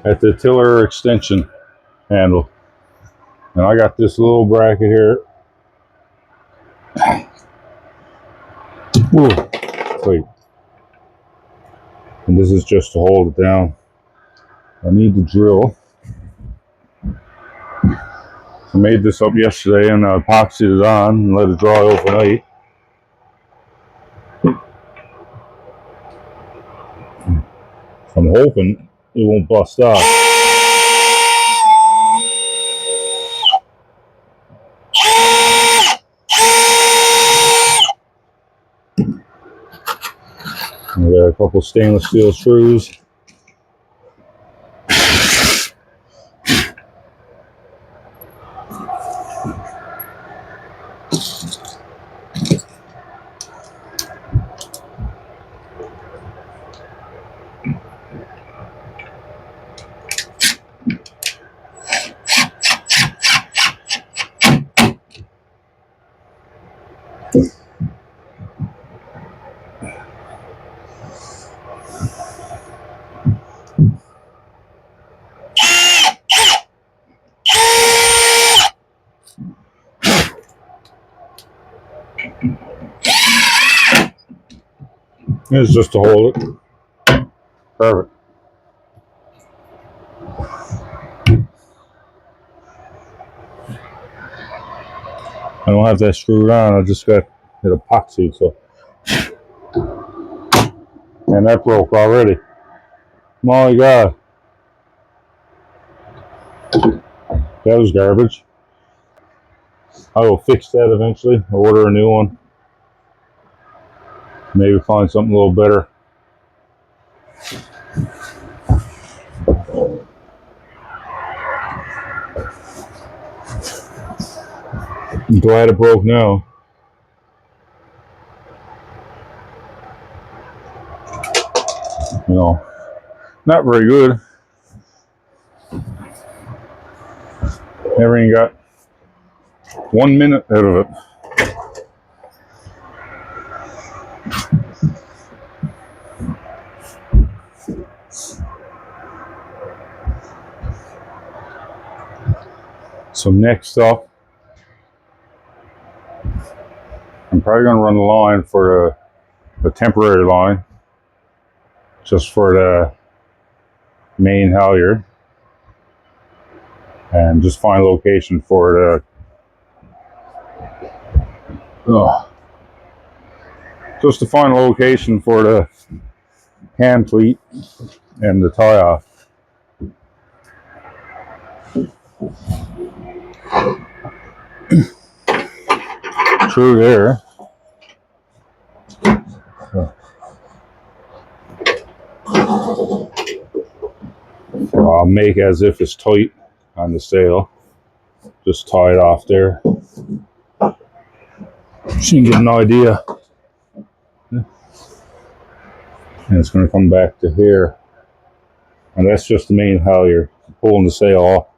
at the tiller extension handle. And I got this little bracket here. Ooh, wait. And this is just to hold it down. I need the drill. I made this up yesterday and I epoxied it on and let it dry overnight. I'm hoping it won't bust off. I got a couple stainless steel screws. It's just to hold it. Perfect. I don't have that screwed on, I just got it epoxied, so. And that broke already. My God. That was garbage. I will fix that eventually. I'll order a new one. Maybe find something a little better. I'm glad it broke now. You know, not very good. Never even got 1 minute out of it. So next up, I'm probably going to run the line for a temporary line, just for the main halyard, and just find a location for just to find a location for the hand pleat and the tie off. Through there. So I'll make as if it's tight on the sail. Just tie it off there. So you can get an idea. And it's going to come back to here. And that's just the main halyard, pulling the sail off.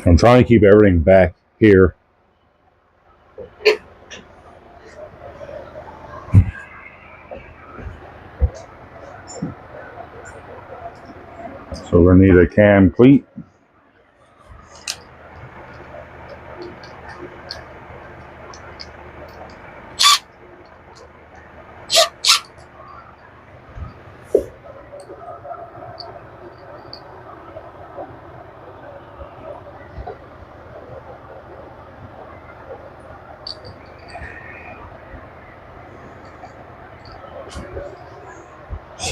I'm trying to keep everything back here. So we're going to need a cam cleat.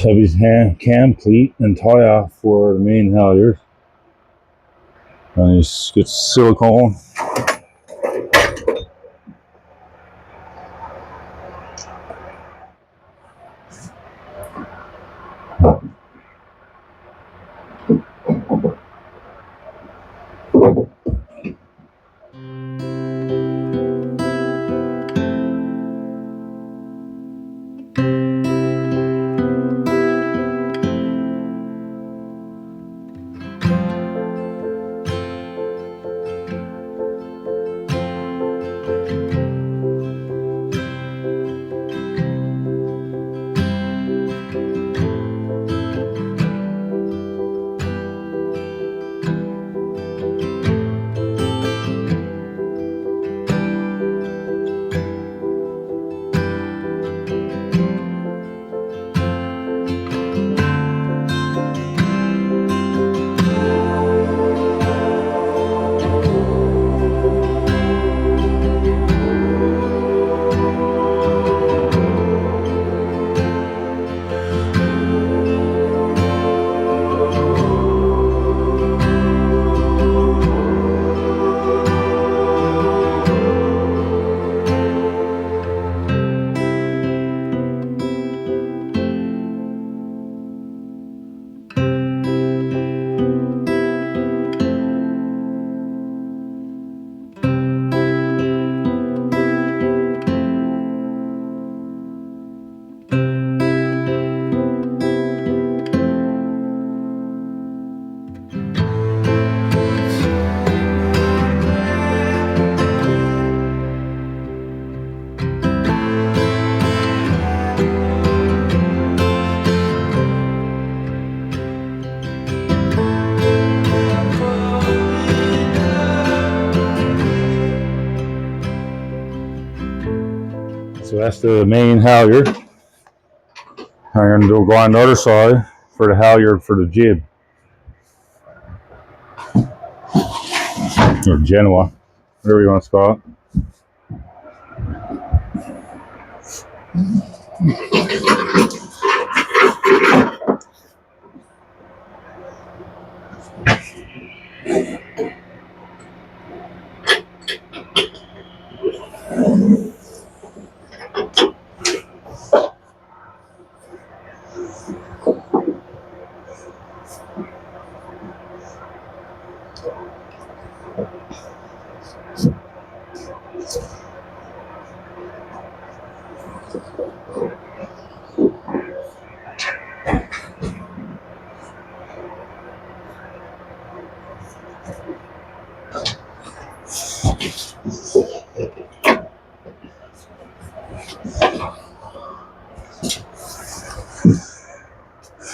Heavy cam pleat and tie off for the main halyard. And you get silicone. that's the main halyard. I'm going to go on the other side for the halyard for the jib. Or Genoa, whatever you want to call it.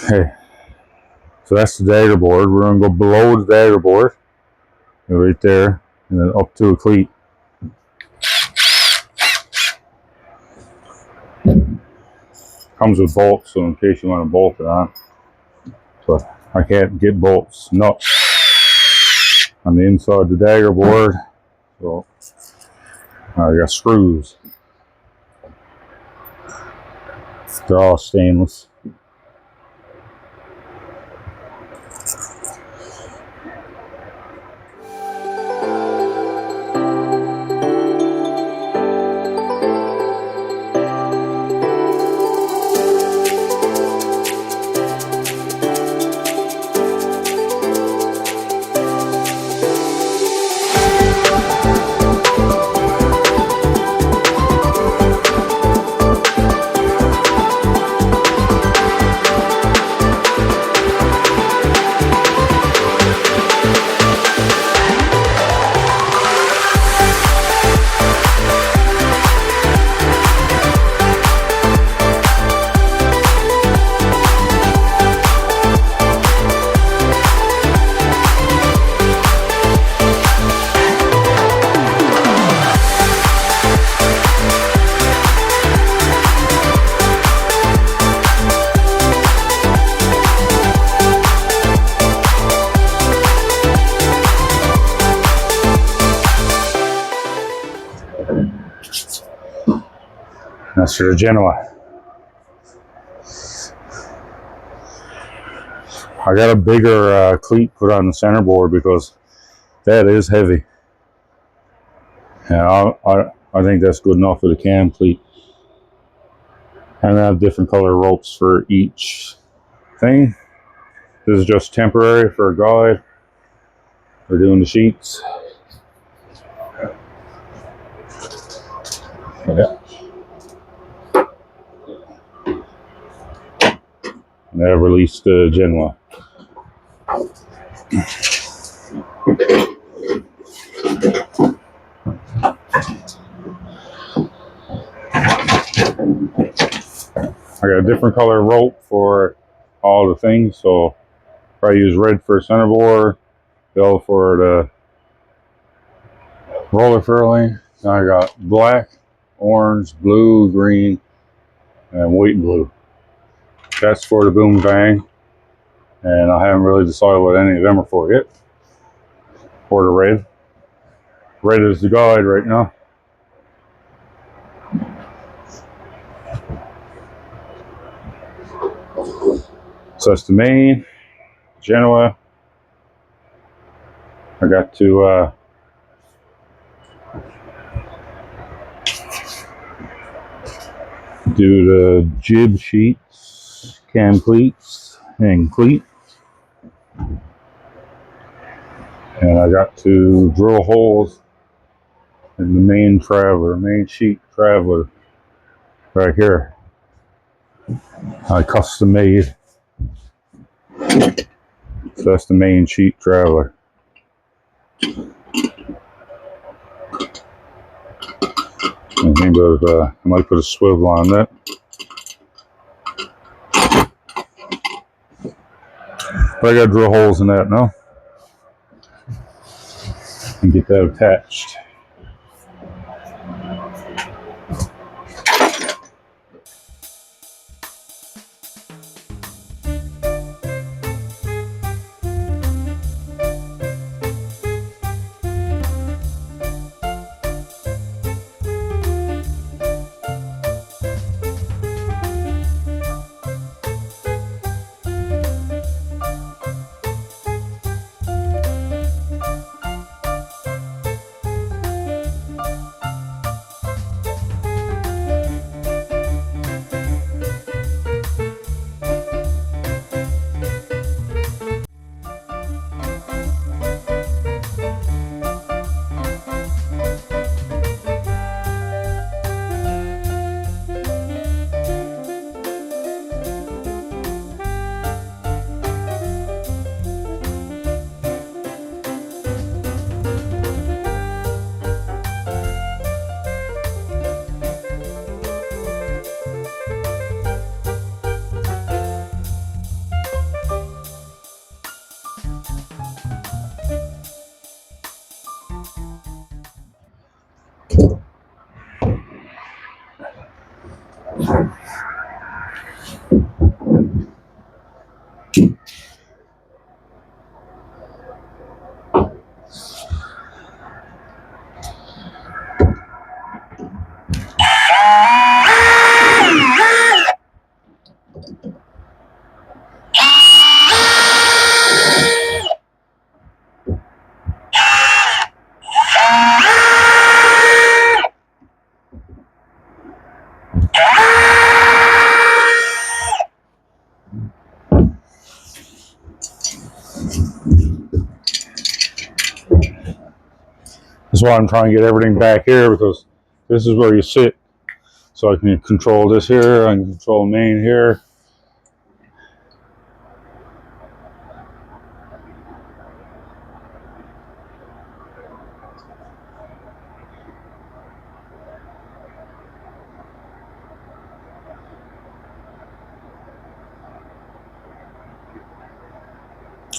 Okay, so that's the dagger board. We're going to go below the dagger board, right there, and then up to a cleat. Comes with bolts, so in case you want to bolt it on. But I can't get bolts, nuts on the inside of the dagger board, so I got screws. They're all stainless. That's for the Genoa. I got a bigger cleat put on the center board because that is heavy. Yeah, I think that's good enough for the cam cleat. And I have different color ropes for each thing. This is just temporary for a guide. We're doing the sheets. Yeah. And I've released the Genoa. I got a different color rope for all the things, so I use red for centerboard, yellow for the roller furling. Now I got black, orange, blue, green, and white and blue. That's for the boom bang, and I haven't really decided what any of them are for yet. For the red. Red is the guide right now. So that's the main Genoa. I got to do the jib sheets, cam cleats, and cleat. And I got to drill holes in the main traveler, main sheet traveler right here. I custom made. So that's the main sheet traveler. I think I might put a swivel on that. But I gotta drill holes in that now and get that attached. That's why I'm trying to get everything back here, because this is where you sit. So I can control this here, I can control main here.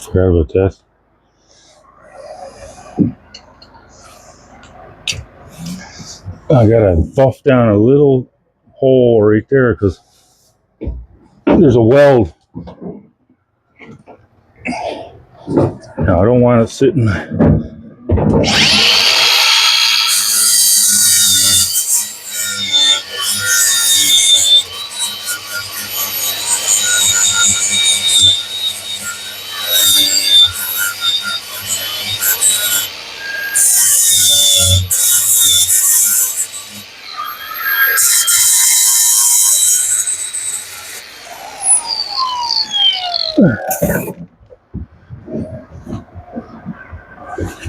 Forgot about that. I gotta buff down a little hole right there because there's a weld. Now I don't want it sitting.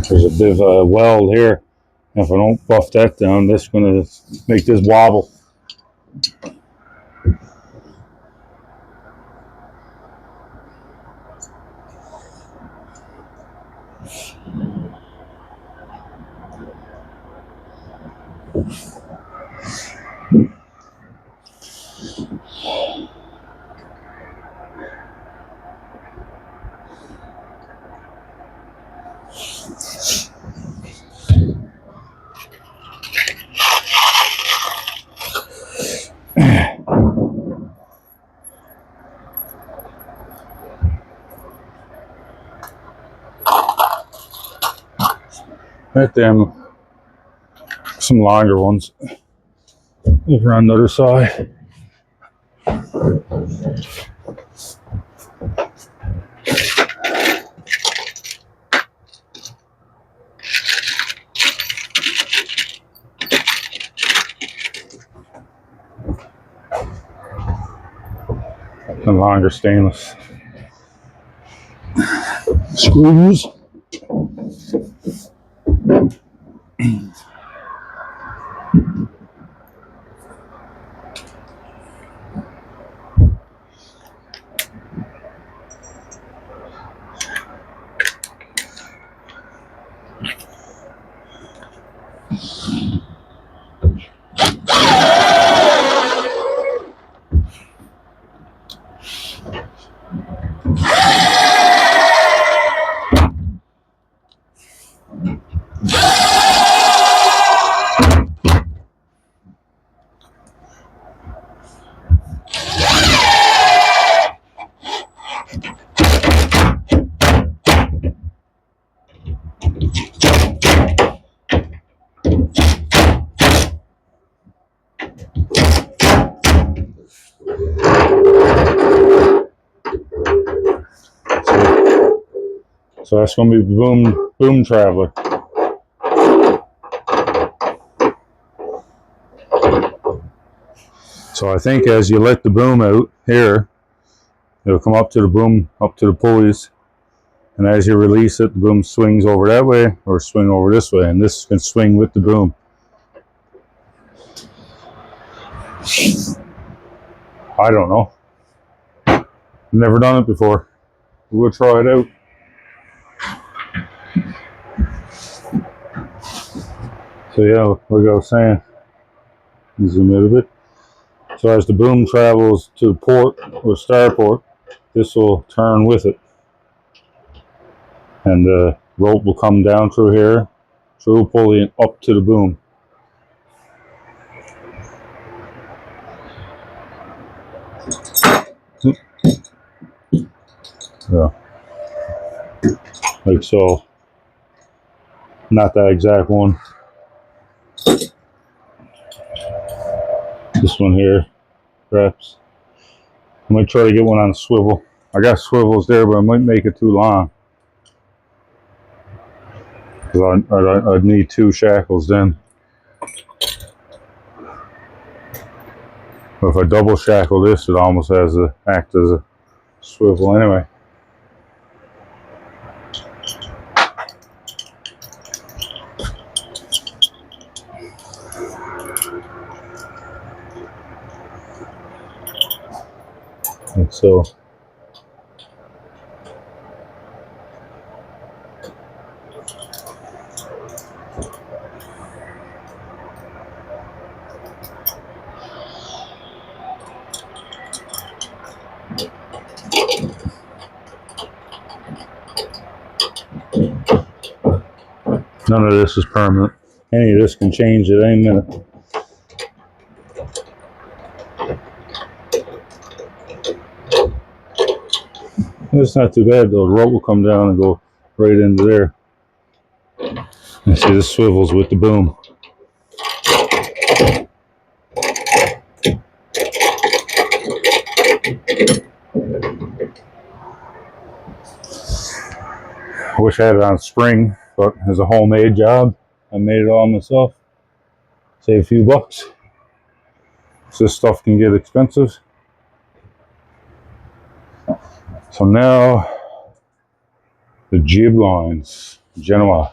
There's a bit of a weld here. If I don't buff that down, that's going to make this wobble. Right them, some longer ones over on the other side. And longer stainless screws. So that's going to be boom traveler. So I think as you let the boom out here, it'll come up to the boom, up to the pulleys, and as you release it, the boom swings over that way or swing over this way, and this can swing with the boom. I don't know. Never done it before. We'll try it out. So yeah, like I was saying, zoom out a bit. So as the boom travels to port or starport, this will turn with it. And the rope will come down through here, through a pulley and up to the boom. Yeah. Like so. Not that exact one. This one here, perhaps. I might try to get one on a swivel. I got swivels there, but I might make it too long. Because I'd need 2 shackles then. But if I double shackle this, it almost has to act as a swivel anyway. like so. None of this is permanent. Any of this can change at any minute. It's not too bad though. The rope will come down and go right into there. And see, this swivels with the boom. I wish I had it on spring, but it's a homemade job. I made it all myself. Save a few bucks. This stuff can get expensive. So now the jib lines, Genoa.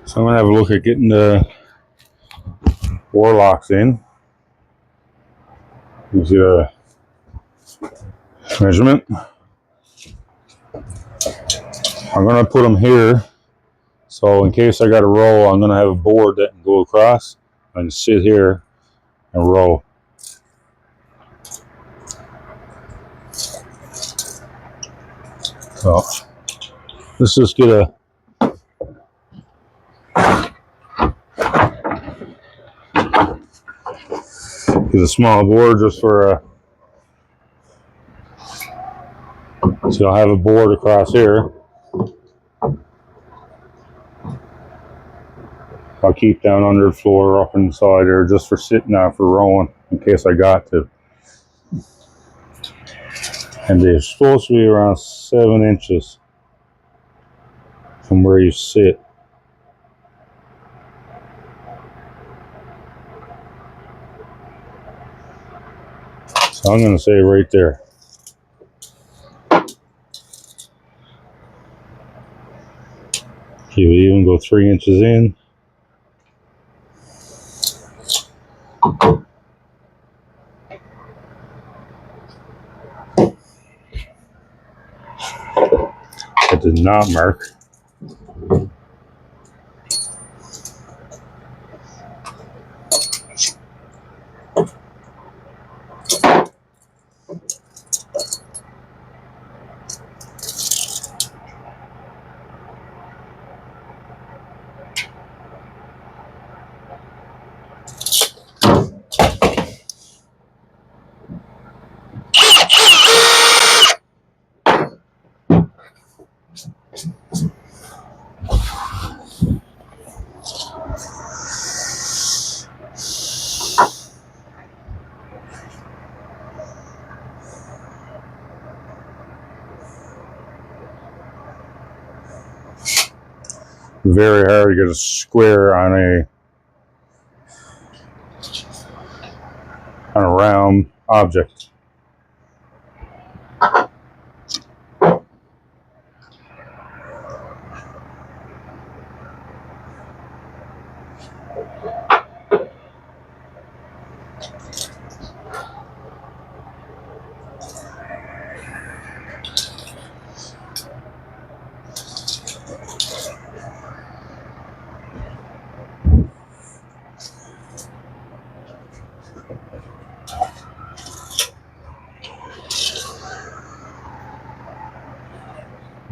So I'm gonna have a look at getting the warlocks in. You see the measurement. I'm gonna put them here, so in case I got to row, I'm gonna have a board that can go across. I can sit here and row. So let's just get a small board just for so I'll have a board across here. I'll keep down under the floor, up inside there, just for sitting out for rowing in case I got to. And they're supposed to be around 7 inches from where you sit. So I'm going to say right there. You would even go 3 inches in. It did not mark. Very hard to get a square on a round object.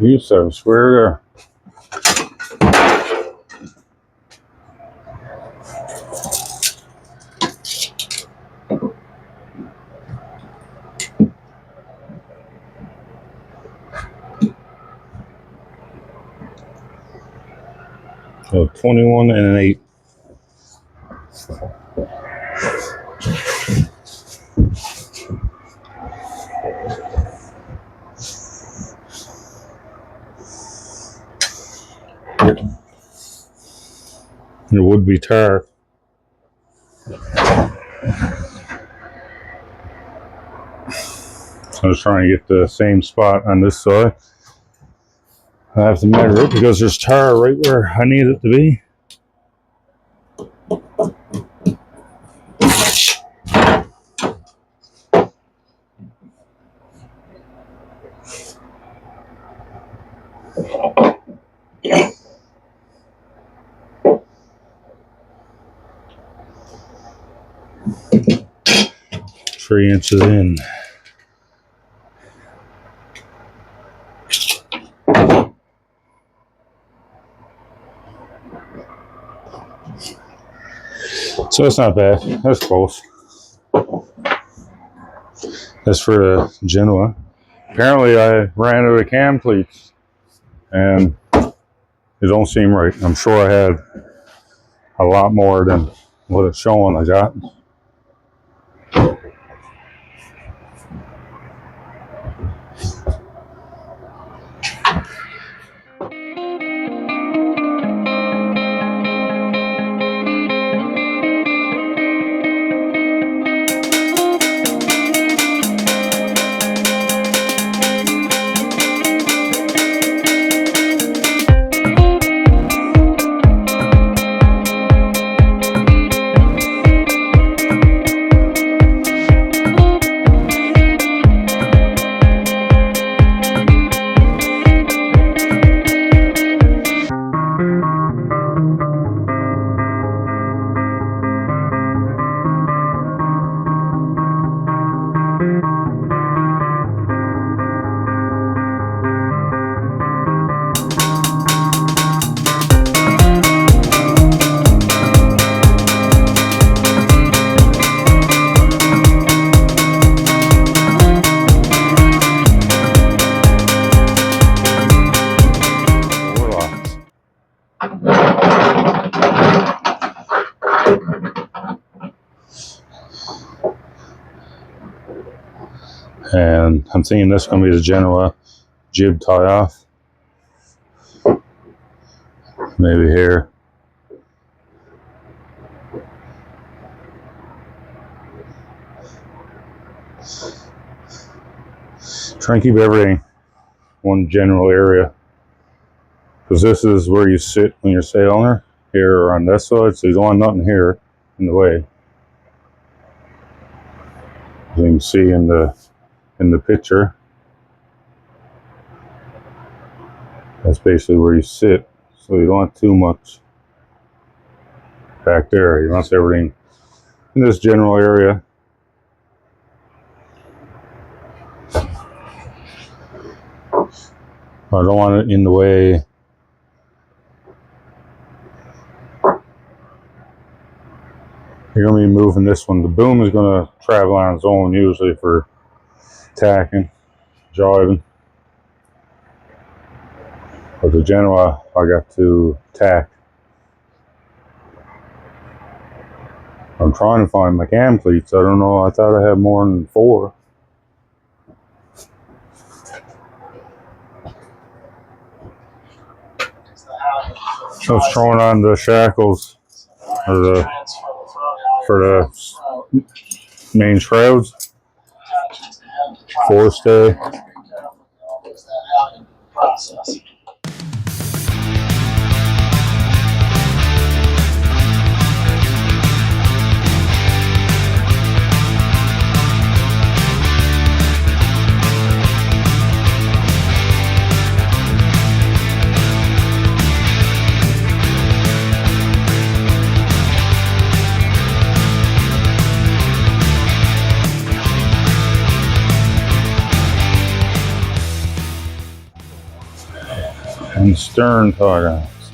You said square there. So 21 and an 8. It would be tar. So I was trying to get the same spot on this side. I have to measure it because there's tar right where I need it to be. Three inches in. So it's not bad. That's close. That's for the Genoa. Apparently I ran out of cam cleats and it don't seem right. I'm sure I had a lot more than what it's showing I got. And I'm thinking this is going to be the Genoa jib tie off. Maybe here. Try and keep everything one general area. Because this is where you sit when you're sailing here or on this side, so you don't want nothing here in the way. As you can see in the picture, that's basically where you sit, so you don't want too much back there. You want everything in this general area. I don't want it in the way. You're going to be moving this one. The boom is going to travel on its own usually for tacking, driving. But the Genoa, I got to tack. I'm trying to find my cam cleats. I don't know. I thought I had more than 4. I was throwing on the shackles or for the main shrouds. Forestay. And stern tie downs.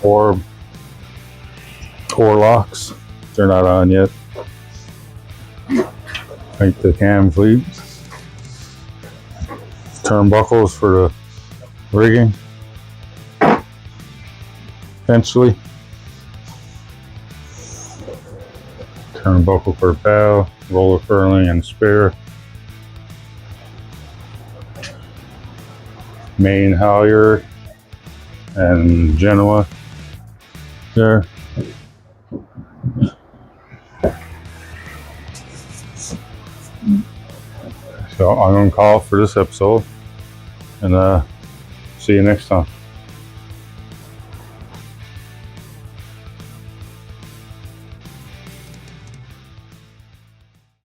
Or locks. They're not on yet. Like the cam fleet. Turnbuckles for the rigging. Eventually. Turnbuckle for the bow, roller furling and spare. Main halyard and Genoa there. So I'm going to call for this episode, and see you next time.